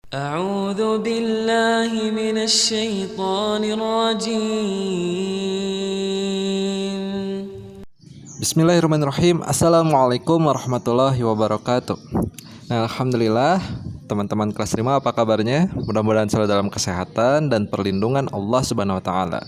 أعوذ بالله من الشيطان الرجيم. Bismillahirrahmanirrahim. Assalamualaikum warahmatullahi wabarakatuh. Nah, alhamdulillah teman-teman kelas 5 apa kabarnya? Mudah-mudahan selalu dalam kesehatan dan perlindungan Allah Subhanahu wa taala.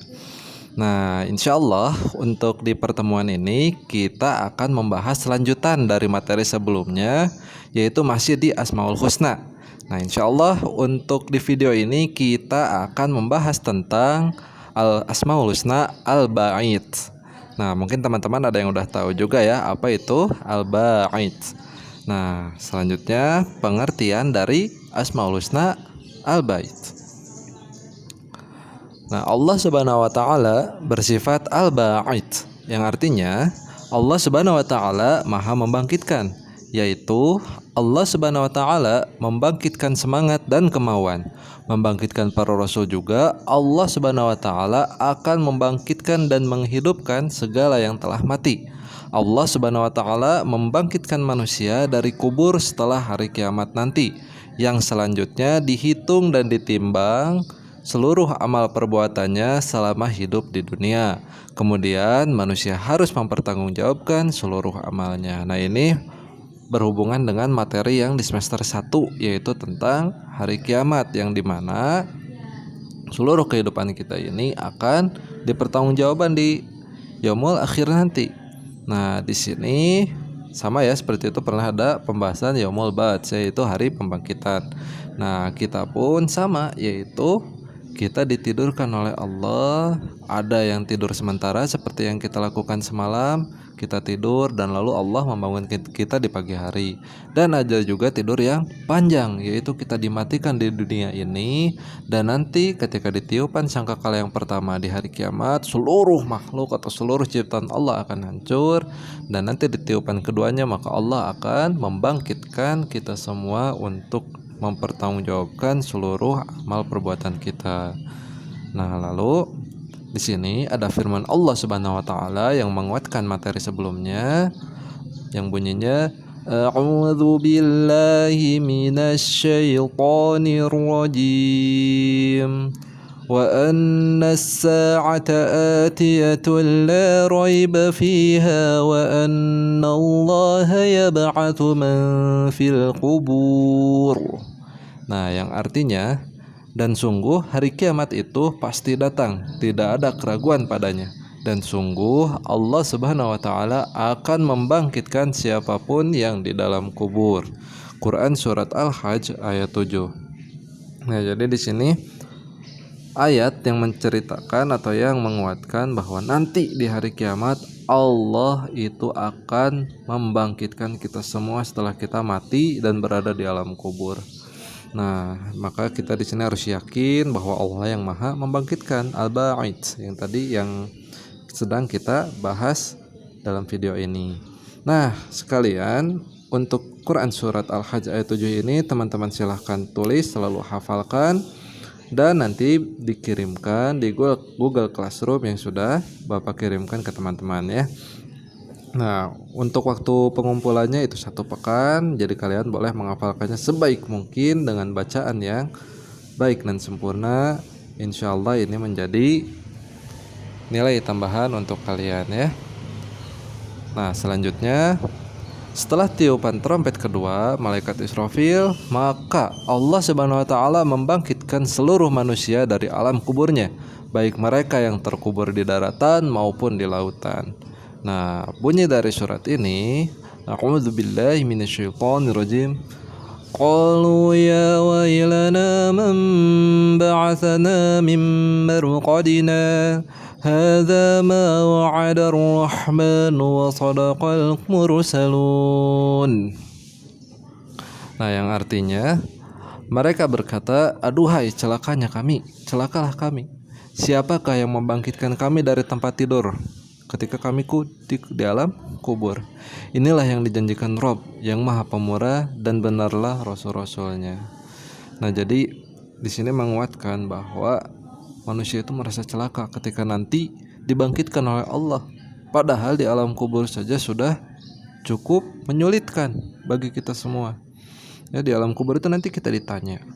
Nah, insya Allah untuk di pertemuan ini kita akan membahas lanjutan dari materi sebelumnya, yaitu masih di Asmaul Husna. Nah, insya Allah untuk di video ini kita akan membahas tentang Al-Asmaul Husna Al-Ba'id. Nah, mungkin teman-teman ada yang udah tahu juga ya apa itu Al-Ba'id. Nah, selanjutnya pengertian dari Asmaul Husna Al-Ba'id. Nah, Allah Subhanahu wa taala bersifat Al-Ba'id, yang artinya Allah Subhanahu wa taala Maha membangkitkan, yaitu Allah Subhanahu wa taala membangkitkan semangat dan kemauan. Membangkitkan para rasul juga Allah Subhanahu wa taala akan membangkitkan dan menghidupkan segala yang telah mati. Allah Subhanahu wa taala membangkitkan manusia dari kubur setelah hari kiamat nanti, yang selanjutnya dihitung dan ditimbang seluruh amal perbuatannya selama hidup di dunia. Kemudian manusia harus mempertanggungjawabkan seluruh amalnya. Nah, ini berhubungan dengan materi yang di semester 1, yaitu tentang hari kiamat, yang dimana seluruh kehidupan kita ini akan dipertanggungjawabkan di yaumul akhir nanti. Nah, di sini sama ya, seperti itu pernah ada pembahasan yaumul ba'ats, yaitu hari pembangkitan. Nah, kita pun sama, yaitu kita ditidurkan oleh Allah. Ada yang tidur sementara seperti yang kita lakukan semalam, kita tidur dan lalu Allah membangunkan kita di pagi hari. Dan ada juga tidur yang panjang, yaitu kita dimatikan di dunia ini, dan nanti ketika ditiupan sangkakala yang pertama di hari kiamat, seluruh makhluk atau seluruh ciptaan Allah akan hancur, dan nanti ditiupan keduanya maka Allah akan membangkitkan kita semua untuk mempertanggungjawabkan seluruh amal perbuatan kita. Nah, lalu di sini ada firman Allah Subhanahu wa taala yang menguatkan materi sebelumnya, yang bunyinya A'udzu billahi minasy syaithanir rajim. Wa anna as-sa'ata atiyatun la raiba fiha wa anna Allaha yab'atsu man fil qubur. Nah, yang artinya, dan sungguh hari kiamat itu pasti datang, tidak ada keraguan padanya. Dan sungguh Allah Subhanahu wa taala akan membangkitkan siapapun yang di dalam kubur. Quran surat Al-Hajj ayat 7. Nah, jadi di sini ayat yang menceritakan atau yang menguatkan bahwa nanti di hari kiamat Allah itu akan membangkitkan kita semua setelah kita mati dan berada di alam kubur. Nah, maka kita di sini harus yakin bahwa Allah yang Maha membangkitkan, Al-Ba'id, yang tadi yang sedang kita bahas dalam video ini. Nah, sekalian, untuk Quran surat Al-Hajj ayat 7 ini teman-teman silahkan tulis, selalu hafalkan, dan nanti dikirimkan di Google Classroom yang sudah Bapak kirimkan ke teman-teman ya. Nah, untuk waktu pengumpulannya itu 1 pekan, jadi kalian boleh menghafalkannya sebaik mungkin dengan bacaan yang baik dan sempurna. Insya Allah ini menjadi nilai tambahan untuk kalian ya. Nah, selanjutnya setelah tiupan trompet kedua malaikat Israfil, maka Allah Subhanahu wa taala membangkitkan seluruh manusia dari alam kuburnya, baik mereka yang terkubur di daratan maupun di lautan. Nah, bunyi dari surat ini, A'udzu billahi minasyaitonir rajim. Qalu ya wailana man ba'atsana min marqadina. Hadza ma wa'ada ar-rahman wa sadaqal mursalun. Nah, yang artinya mereka berkata, aduhai celakanya kami, celakalah kami. Siapakah yang membangkitkan kami dari tempat tidur ketika kami di alam kubur? Inilah yang dijanjikan Rob yang Maha Pemurah, dan benarlah rasul-rasulnya. Nah, jadi di sini menguatkan bahwa manusia itu merasa celaka ketika nanti dibangkitkan oleh Allah. Padahal di alam kubur saja sudah cukup menyulitkan bagi kita semua. Ya, di alam kubur itu nanti kita ditanya,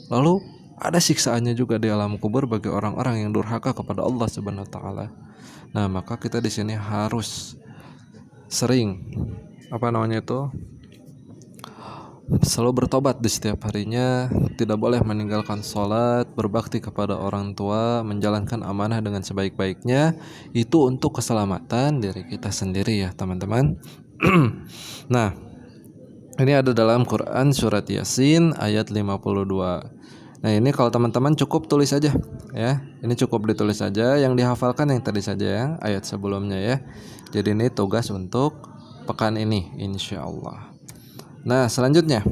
Lalu ada siksaannya juga di alam kubur bagi orang-orang yang durhaka kepada Allah Subhanahu wa taala. Nah, maka kita di sini harus sering selalu bertobat di setiap harinya, tidak boleh meninggalkan sholat, berbakti kepada orang tua, menjalankan amanah dengan sebaik-baiknya. Itu untuk keselamatan diri kita sendiri ya teman-teman. Nah, ini ada dalam Quran surat Yasin ayat 52. Nah, ini kalau teman-teman cukup tulis aja ya. Ini cukup ditulis saja, yang dihafalkan yang tadi saja ya, ayat sebelumnya ya. Jadi ini tugas untuk pekan ini insyaallah. Nah, selanjutnya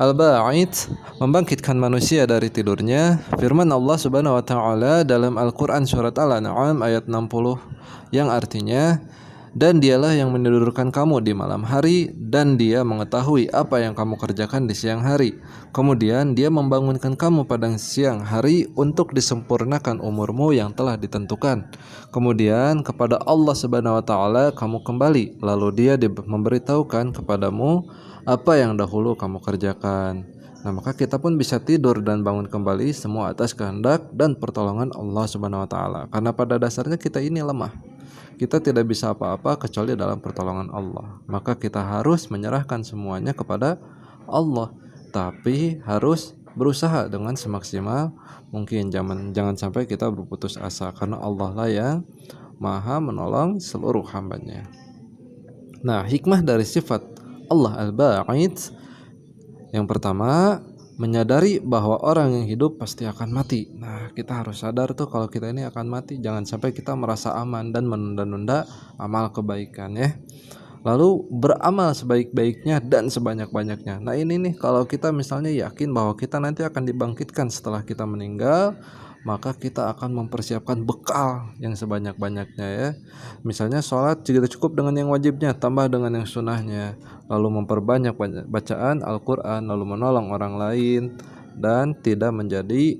Al-Ba'id, membangkitkan manusia dari tidurnya. Firman Allah Subhanahu wa taala dalam Al-Qur'an surat Al-An'am ayat 60 yang artinya, dan dialah yang menidurkan kamu di malam hari, dan dia mengetahui apa yang kamu kerjakan di siang hari. Kemudian dia membangunkan kamu pada siang hari untuk disempurnakan umurmu yang telah ditentukan. Kemudian kepada Allah Subhanahu wa taala kamu kembali, lalu dia memberitahukan kepadamu apa yang dahulu kamu kerjakan. Nah, maka kita pun bisa tidur dan bangun kembali semua atas kehendak dan pertolongan Allah Subhanahu wa taala. Karena pada dasarnya kita ini lemah. Kita tidak bisa apa-apa kecuali dalam pertolongan Allah. Maka kita harus menyerahkan semuanya kepada Allah. Tapi harus berusaha dengan semaksimal mungkin. Jangan sampai kita berputus asa, karena Allah lah yang maha menolong seluruh hambanya. Nah, hikmah dari sifat Allah Al-Ba'id, yang pertama, menyadari bahwa orang yang hidup pasti akan mati. Nah, kita harus sadar tuh kalau kita ini akan mati. Jangan sampai kita merasa aman dan menunda-nunda amal kebaikan ya. Lalu beramal sebaik-baiknya dan sebanyak-banyaknya. Nah, ini nih kalau kita misalnya yakin bahwa kita nanti akan dibangkitkan setelah kita meninggal, maka kita akan mempersiapkan bekal yang sebanyak-banyaknya ya. Misalnya sholat tidak cukup dengan yang wajibnya, tambah dengan yang sunnahnya. Lalu memperbanyak bacaan Al-Quran, lalu menolong orang lain, dan tidak menjadi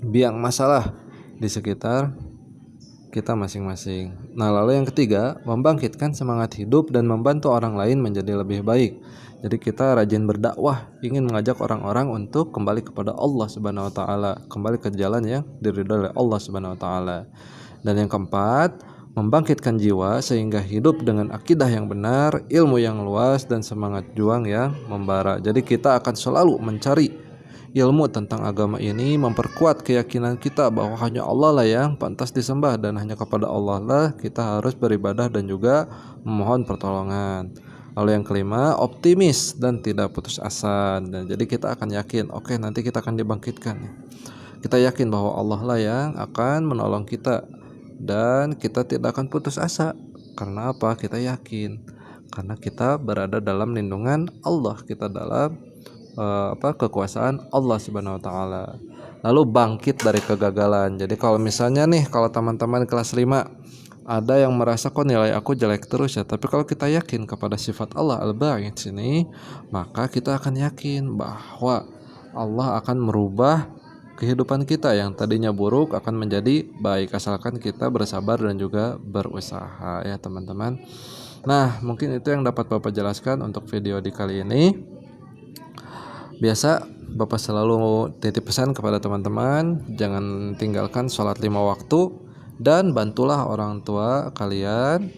biang masalah di sekitar kita masing-masing. Nah, lalu yang ketiga, membangkitkan semangat hidup dan membantu orang lain menjadi lebih baik. Jadi kita rajin berdakwah, ingin mengajak orang-orang untuk kembali kepada Allah Subhanahu wa taala, kembali ke jalan yang diridhoi oleh Allah Subhanahu wa taala. Dan yang keempat, membangkitkan jiwa sehingga hidup dengan akidah yang benar, ilmu yang luas, dan semangat juang yang membara. Jadi kita akan selalu mencari ilmu tentang agama ini, memperkuat keyakinan kita bahwa hanya Allah lah yang pantas disembah, dan hanya kepada Allah lah kita harus beribadah dan juga memohon pertolongan. Lalu yang kelima, optimis dan tidak putus asa. Dan jadi kita akan yakin, oke, nanti kita akan dibangkitkan. Kita yakin bahwa Allah lah yang akan menolong kita, dan kita tidak akan putus asa. Karena apa? Kita yakin karena kita berada dalam lindungan Allah, kita dalam kekuasaan Allah Subhanahu wa taala. Lalu bangkit dari kegagalan. Jadi kalau misalnya nih, kalau teman-teman kelas 5 ada yang merasa kok nilai aku jelek terus ya, tapi kalau kita yakin kepada sifat Allah Al-Ba'id sini, maka kita akan yakin bahwa Allah akan merubah kehidupan kita yang tadinya buruk akan menjadi baik, asalkan kita bersabar dan juga berusaha ya teman-teman. Nah, mungkin itu yang dapat Bapak jelaskan untuk video di kali ini. Biasa Bapak selalu titip pesan kepada teman-teman, jangan tinggalkan sholat 5 waktu, dan bantulah orang tua kalian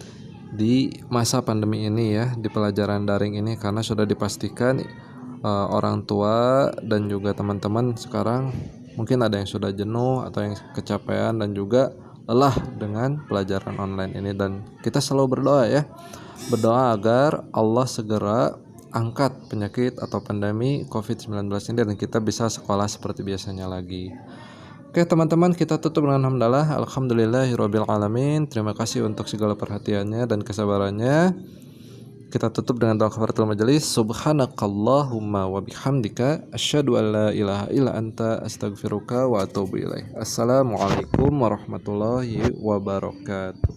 di masa pandemi ini ya, di pelajaran daring ini, karena sudah dipastikan orang tua dan juga teman-teman sekarang mungkin ada yang sudah jenuh atau yang kecapean dan juga lelah dengan pelajaran online ini. Dan kita selalu berdoa ya, berdoa agar Allah segera angkat penyakit atau pandemi COVID-19 ini dan kita bisa sekolah seperti biasanya lagi. Oke teman-teman, kita tutup dengan hamdalah. Alhamdulillahirabbil alamin. Terima kasih untuk segala perhatiannya dan kesabarannya. Kita tutup dengan doa kafaratul majelis. Subhanakallahumma wa bihamdika asyhadu an la ilaha illa anta astaghfiruka wa atubu ilaik. Assalamualaikum warahmatullahi wabarakatuh.